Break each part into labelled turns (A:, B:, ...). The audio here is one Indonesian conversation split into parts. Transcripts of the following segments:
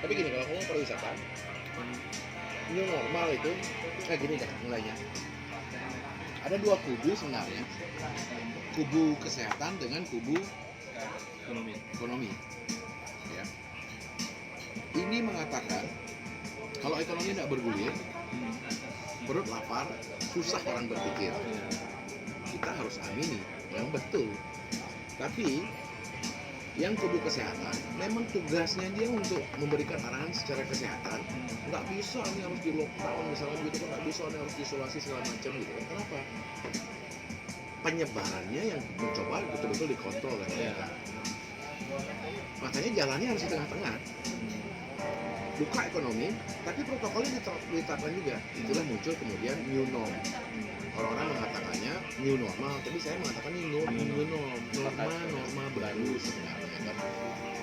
A: Tapi gini, kalau ngomong pariwisata, new normal itu kayak gini deh mulainya. Ada dua kubu sebenarnya, kubu kesehatan dengan kubu ekonomi. Ya. Ini mengatakan kalau ekonomi tidak bergulir, perut lapar, susah orang berpikir. Kita harus amini, yang betul. Tapi yang kubu kesehatan memang tugasnya dia untuk memberikan arahan secara kesehatan. Nggak bisa ini harus di lockdown misalnya gitu, nggak bisa ini harus isolasi segala macam gitu. Kenapa? Penyebarannya yang mencoba betul-betul dikontrol kan mereka. Makanya jalannya harus di tengah-tengah. Buka ekonomi, tapi protokolnya ditetapkan juga. Itulah muncul kemudian new norm. Orang-orang mengatakannya new normal, tapi saya mengatakan ini new norm, norma baru sebenarnya kan.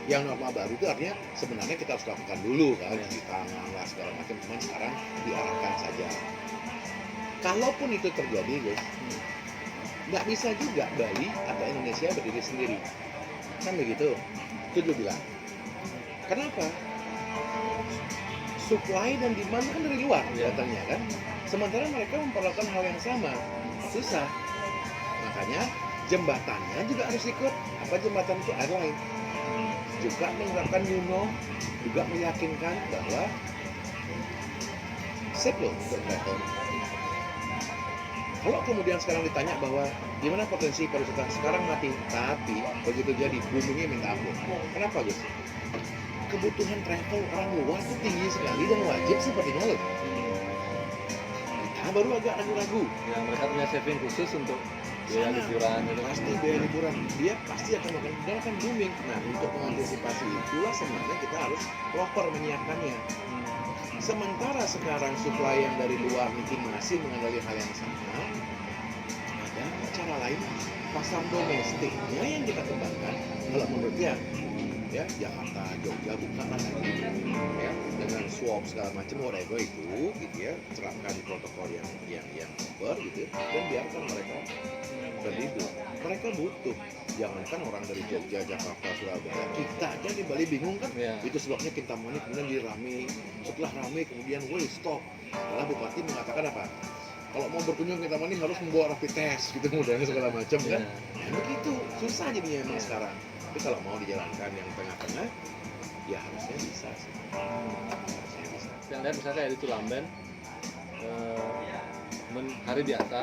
A: Yang norma baru itu artinya sebenarnya kita harus lakukan dulu kan, cuci tangan lah segala macam, cuman sekarang diarahkan saja. Kalaupun itu terjadi, guys, nggak bisa juga Bali atau Indonesia berdiri sendiri, kan begitu? Itu dulu bilang. Kenapa? Supply dan demand kan dari luar datangnya kan. Sementara mereka memperlakukan hal yang sama, susah. Makanya jembatannya juga harus ikut. Apa jembatan itu? Airline. Juga menerapkan new norm, juga meyakinkan bahwa safe loh untuk travel. Kalau kemudian sekarang ditanya bahwa gimana potensi pariwisata sekarang mati, tapi begitu jadi boomingnya minta ampun. Kenapa Gus? Kebutuhan travel orang luar itu tinggi sekali dan wajib sepertinya loh. Kita baru agak ragu-ragu.
B: Ya, mereka punya saving khusus untuk biaya liburan gitu.
A: Pasti biaya liburan, dia pasti akan booming. Nah, untuk mengantisipasi itulah sebenarnya kita harus proper menyiapkannya. Sementara sekarang supply yang dari luar mungkin masih mengendali hal yang sama, ada cara lain, pasar domestiknya yang kita kembangkan. Kalau menurut dia, ya Jakarta, Jogja buka lah lagi, ya dengan swab segala macam whatever itu, gitu ya, terapkan protokol yang proper gitu, dan biarkan mereka berlibur. Mereka butuh, jangankan orang dari Jogja, Jakarta, Surabaya, kita aja di Bali bingung kan, itu sebabnya Kintamani kemudian dirame, setelah rame kemudian stop, malah Bupati mengatakan apa? Kalau mau berkunjung ke Kintamani harus membawa rapid test gitu kemudian segala macam kan, ya begitu, susah jadinya emang sekarang. Tapi kalau mau dijalankan yang tengah-tengah, ya harusnya bisa sih. Harusnya bisa.
B: Yang lihat misalnya kayak di Tulamben, hari biasa,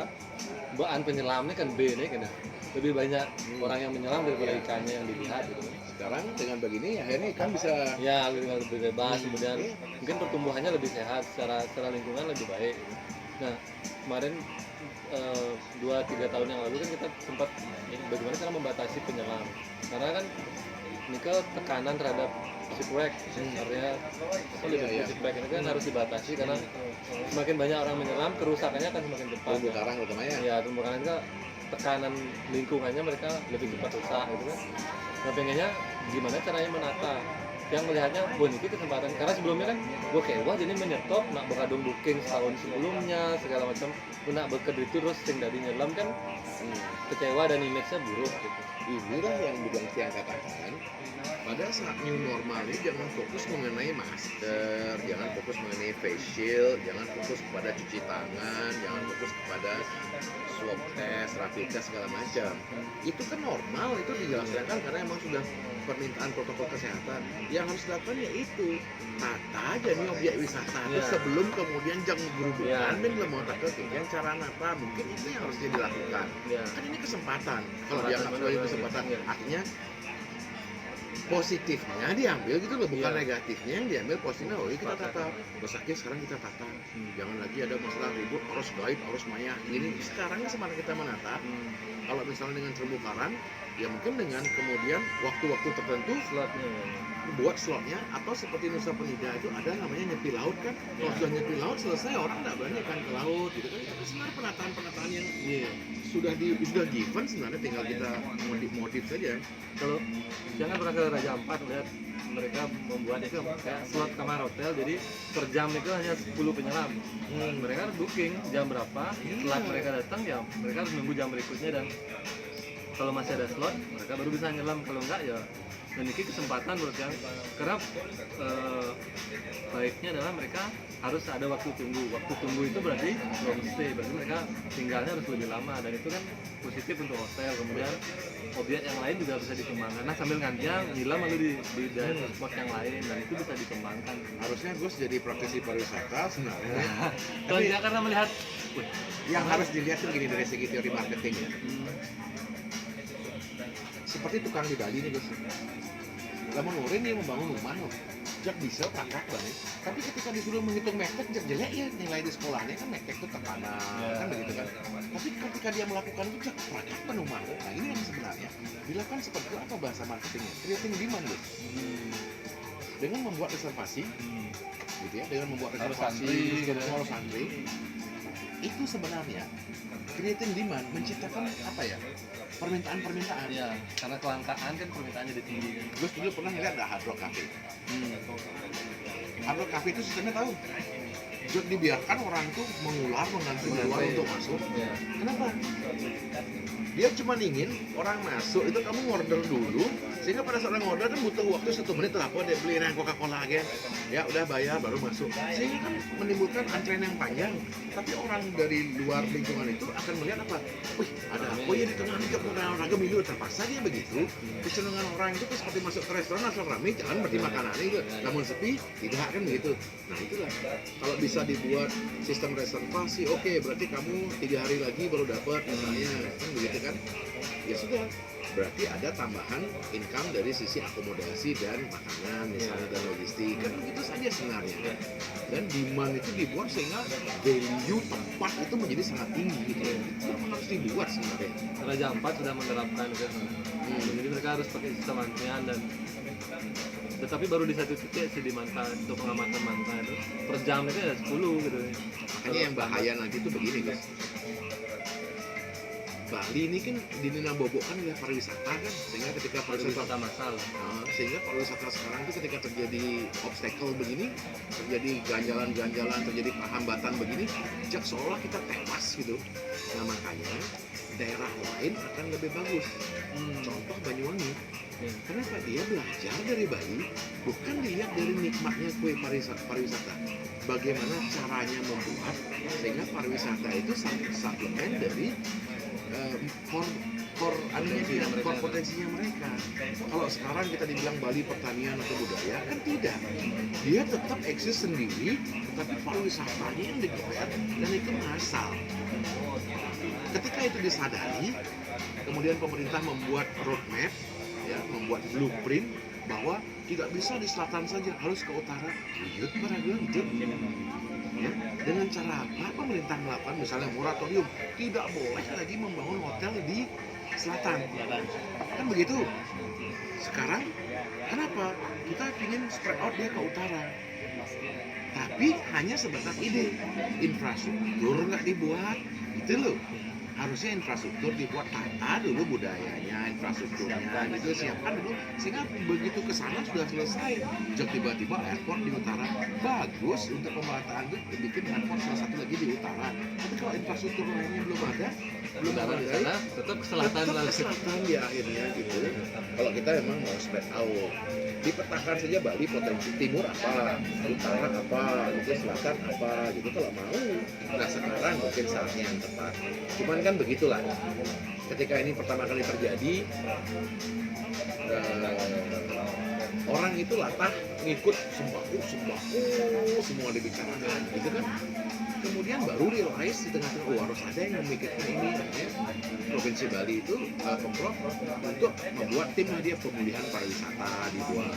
B: bukan penyelamnya kan B nih kan, lebih banyak orang yang menyelam daripada ikannya yang dilihat gitu.
A: Sekarang dengan begini akhirnya ikan bisa
B: lebih bebas, kemudian mungkin pertumbuhannya lebih sehat, secara lingkungan lebih baik. Gitu. Nah kemarin 2-3 tahun yang lalu kan kita sempat bagaimana cara membatasi penyelam, karena kan ini ke tekanan terhadap shipwreck, artinya shipwreck ini kan harus dibatasi karena semakin banyak orang menyelam kerusakannya akan semakin cepat.
A: Terumbu karang utamanya.
B: Ya terumbu karang itu tekanan lingkungannya mereka lebih cepat rusak gitu kan. Nah pengennya gimana caranya menata yang melihatnya, wah ini kesempatan, karena sebelumnya kan gue kayak wah jadi menyetop nak berkadung booking setahun sebelumnya segala macam, nak bekerja terus sing dari nyelam kan kecewa dan image-nya buruk gitu.
A: Inilah yang bukan Tiang katakan, pada saat new normal ini jangan fokus mengenai masker, jangan fokus mengenai face shield, jangan fokus kepada cuci tangan, jangan fokus kepada swab test, rapid test segala macam. Itu kan normal, itu dijelaskan karena emang sudah permintaan protokol kesehatan. Yang harus dilakukan ya itu, tata aja nih objek wisata itu sebelum kemudian jangan berhubungan dan belum mau takut yang cara nata, mungkin itu yang harusnya dilakukan. Kan ini kesempatan, kalau dianggap sebagai kesempatan, artinya positifnya diambil gitu loh, bukan negatifnya yang diambil positifnya. Oh kita tata, besaknya sekarang kita tata, jangan lagi ada masalah ribut, harus guide, harus maya. Ini sekarang semakin kita menata, kalau misalnya dengan terumbu karang, ya mungkin dengan kemudian waktu-waktu tertentu buat slotnya, atau seperti Nusa Penida itu ada namanya nyepi laut kan. Kalau sudah nyepi laut selesai orang nggak berani kan ke laut gitu kan. Itu sebenarnya penataan yang sudah given, sebenarnya tinggal kita modif saja.
B: Kalau jangan pernah ke Raja Ampat lihat mereka membuat itu kayak slot kamar hotel, jadi per jam itu hanya 10 penyelam. Mereka harus booking jam berapa, setelah mereka datang ya mereka harus nunggu jam berikutnya, dan kalau masih ada slot mereka baru bisa nyelam, kalau enggak ya. Dan ini kesempatan menurut saya, karena syaratnya adalah mereka harus ada waktu tunggu. Waktu tunggu itu berarti long stay, berarti mereka tinggalnya harus lebih lama, dan itu kan positif untuk hotel. Kemudian objek yang lain juga bisa dikembangkan. Nah sambil gantian nyilam lalu di daerah spot yang lain, dan itu bisa dikembangkan.
A: Harusnya Gus jadi praktisi pariwisata sebenarnya.
B: Kalau dia karena melihat,
A: Yang harus dilihat tuh gini dari segi teori marketing ya. Seperti tukang di Bali nih Gus. Lamun Nurin dia membangun rumah loh. Jak bisa praktek banget. Tapi ketika disuruh menghitung mektek, jak jelek ya nilai di sekolahnya kan mektek itu tekanan, kan begitu kan. Tapi ketika dia melakukan itu jak praktek rumah. Nah ini yang sebenarnya dilakukan seperti itu. Apa bahasa marketingnya? Creating demand Gus. Dengan membuat reservasi, gitu ya, dengan membuat reservasi, harus antri. Itu sebenarnya creating demand, menciptakan apa ya, permintaan.
B: ya karena kelangkaan kan permintaannya jadi tinggi kan.
A: Gue dulu pernah ngeliat ada Hard Rock Cafe. Hard Rock Cafe itu sistemnya tahu, jadi dibiarkan orang tuh mengantri di luar untuk masuk.
B: Ya.
A: Kenapa? Dia cuma ingin orang masuk itu kamu order dulu, sehingga pada saat orang order kan butuh waktu 1 menit lah, apa dia beli Coca-Cola aja, ya udah bayar baru masuk, sehingga kan menimbulkan antrean yang panjang. Tapi orang dari luar lingkungan itu akan melihat apa? Wih, ada apa ya di tengah ini olahraga milu, terpaksa dia begitu. Kecenderungan orang itu seperti masuk ke restoran asal ramai, jangan berarti makanannya itu. Namun sepi, tidak kan begitu. Nah itulah, kalau bisa dibuat sistem reservasi, oke, berarti kamu 3 hari lagi baru dapat misalnya, kan begitu kan? Ya sudah, berarti ada tambahan income dari sisi akomodasi dan makanan misalnya dan logistik, kan begitu saja sebenarnya. Dan demand itu dibuat sehingga value tempat itu menjadi sangat tinggi gitu. Itu memang harus dibuat sebenarnya.
B: Raja Ampat sudah menerapkan itu. Jadi mereka harus pakai sistem antrian, dan tetapi baru di satu titik sih di Manta, untuk pengamatan Manta itu per jam itu ada 10 gitu.
A: Makanya yang bahaya nanti itu begini guys. Bali ini kan dinabobokkan oleh pariwisata kan, sehingga ketika pariwisata
B: massal,
A: sehingga pariwisata sekarang itu ketika terjadi obstacle begini, terjadi ganjalan-ganjalan, terjadi hambatan begini, jak seolah kita tewas gitu. Nah makanya daerah lain akan lebih bagus. Contoh Banyuwangi. Kenapa? Dia belajar dari Bali, bukan dilihat dari nikmatnya kue pariwisata. Bagaimana caranya membuat sehingga pariwisata itu suplemen dari core potensinya mereka. Kalau sekarang kita dibilang Bali pertanian atau budaya, kan tidak. Dia tetap eksis sendiri, tetapi pariwisatanya yang digelar dan itu massal. Ketika itu disadari, kemudian pemerintah membuat roadmap, ya, membuat blueprint bahwa tidak bisa di selatan saja, harus ke utara. Yuk, para gitu. Ya, dengan cara apa pemerintah melakukan misalnya moratorium, tidak boleh lagi membangun hotel di selatan, kan begitu. Sekarang kenapa kita ingin spread out dia ke utara, tapi hanya sebatas ide, infrastruktur nggak dibuat gitu loh. Harusnya infrastruktur dibuat, tata dulu budayanya, infrastrukturnya gitu, siapkan dulu sehingga begitu ke sana sudah selesai. Jadi tiba-tiba airport di utara bagus untuk pemerataan itu, bikin airport salah satu lagi di utara. Tapi kalau infrastruktur lainnya belum ada
B: di sana tetap ke selatan
A: di akhirnya gitu. Kalau kita memang mau spread out, dipetakan saja Bali potensi timur apa, utara apa, gitu, selatan apa, gitu kalau mau. Nah sekarang mungkin saatnya yang tepat. Cuman kan begitulah. Ketika ini pertama kali terjadi, orang itu latah ngikut sembako semua dibicarakan, gitu kan. Kemudian baru realize di tengah-tengah, harus ada yang memikirkan ini. Ya. Provinsi Bali itu Pemprov untuk membuat tim dia pemulihan pariwisata dibuat,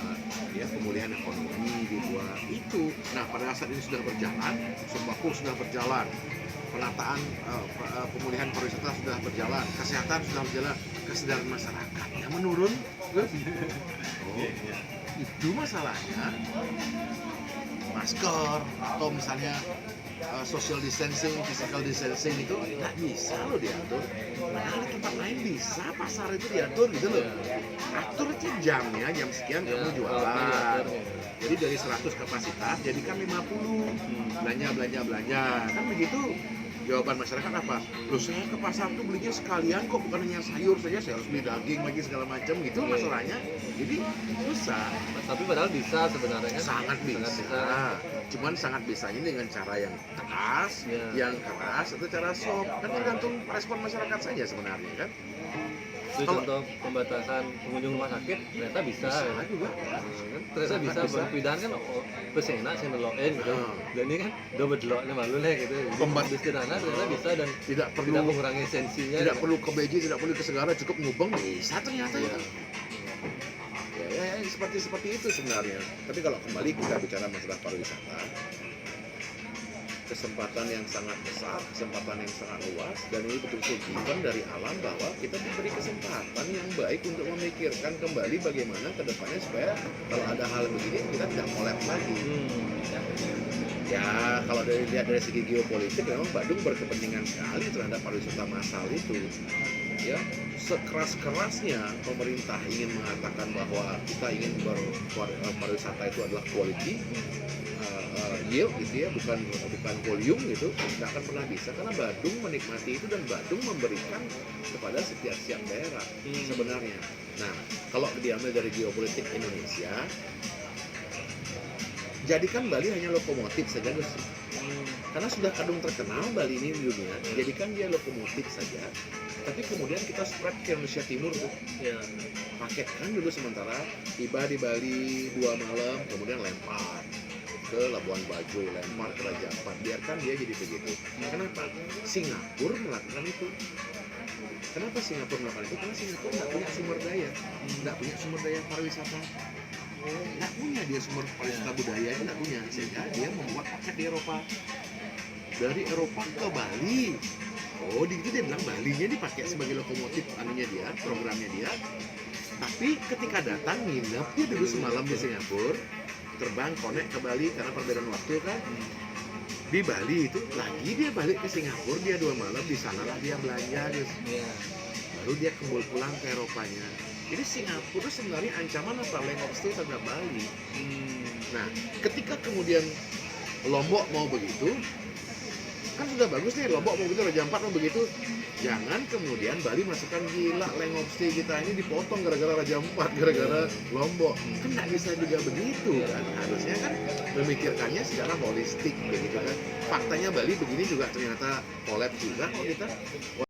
A: ya pemulihan ekonomi dibuat itu. Nah pada saat ini sudah berjalan, sembako sudah berjalan, penataan pemulihan pariwisata sudah berjalan, kesehatan sudah berjalan, kesadaran masyarakatnya menurun. Itu masalahnya. Masker atau misalnya social distancing, physical distancing itu nggak bisa loh diatur. Nah, di tempat lain bisa, pasar itu diatur gitu loh. Atur aja jamnya, jam sekian kamu jualan. Jadi dari 100 kapasitas jadikan 50. Belanja kan begitu. Jawaban masyarakat apa? Loh saya ke pasar tuh belinya sekalian kok, bukan hanya sayur saja, saya harus beli daging lagi segala macam gitu masalahnya. Jadi susah.
B: Tapi padahal bisa sebenarnya kan.
A: Sangat bisa. Cuman sangat bisanya dengan cara yang keras, atau cara soft. Kan tergantung respon masyarakat saja sebenarnya kan.
B: Itu contoh pembatasan pengunjung rumah sakit ternyata bisa
A: juga.
B: Ternyata bisa berpindahan kan pesen enak sih nelokin gitu. Dan ini kan udah berdeloknya malu lah gitu. Pembatas sederhana ternyata bisa dan
A: tidak perlu
B: mengurangi esensinya.
A: Tidak perlu ke beji, tidak perlu ke segara, cukup ngubeng bisa ternyata ya. Ya, seperti itu sebenarnya. Tapi kalau kembali kita bicara masalah pariwisata, kesempatan yang sangat besar, kesempatan yang sangat luas, dan ini betul-betul given dari alam bahwa kita diberi kesempatan yang baik untuk memikirkan kembali bagaimana ke depannya supaya kalau ada hal begini kita tidak collapse lagi. Ya, kalau dilihat dari segi geopolitik memang Bandung berkepentingan sekali terhadap pariwisata massal itu. Ya, sekeras-kerasnya pemerintah ingin mengatakan bahwa kita ingin pariwisata itu adalah quality, yield gitu ya, bukan volume gitu, tidak akan pernah bisa karena Badung menikmati itu dan Badung memberikan kepada setiap daerah sebenarnya. Nah, kalau diambil dari geopolitik Indonesia, jadikan Bali hanya lokomotif saja Gus. Karena sudah kadung terkenal Bali ini di dunia, jadikan dia lokomotif saja. Tapi kemudian kita spread ke Indonesia Timur tuh. Paketkan dulu sementara, tiba di Bali 2 malam, kemudian lempar ke Labuan Bajo, lempar ke Raja Ampat, biarkan dia jadi begitu. Kenapa? Singapura melakukan itu. Kenapa Singapura melakukan itu? Karena Singapura nggak punya sumber daya, nggak punya sumber daya pariwisata, nggak punya dia sumber pariwisata budaya, nggak punya, sehingga dia membuat paket di Eropa, dari Eropa ke Bali. Oh, di situ dia bilang Balinya dipakai sebagai lokomotif anunya dia, programnya dia. Tapi ketika datang nginep dia dulu semalam di Singapura, terbang connect ke Bali karena perbedaan waktu kan. Di Bali itu lagi dia balik ke Singapura, dia 2 malam di sanalah dia belanja guys. Baru dia kembali pulang ke Eropanya. Jadi Singapura sebenarnya ancaman apa? Lengkop stay terhadap Bali. Nah, ketika kemudian Lombok mau begitu, kan sudah bagus nih, Lombok mau begitu, Raja Ampat mau begitu. Jangan kemudian Bali masukkan gila Lengkop stay kita ini dipotong gara-gara Raja Ampat, gara-gara Lombok. Kan nggak bisa juga begitu kan. Harusnya kan memikirkannya secara holistik begitu kan. Faktanya Bali begini juga ternyata collapse juga kok kita.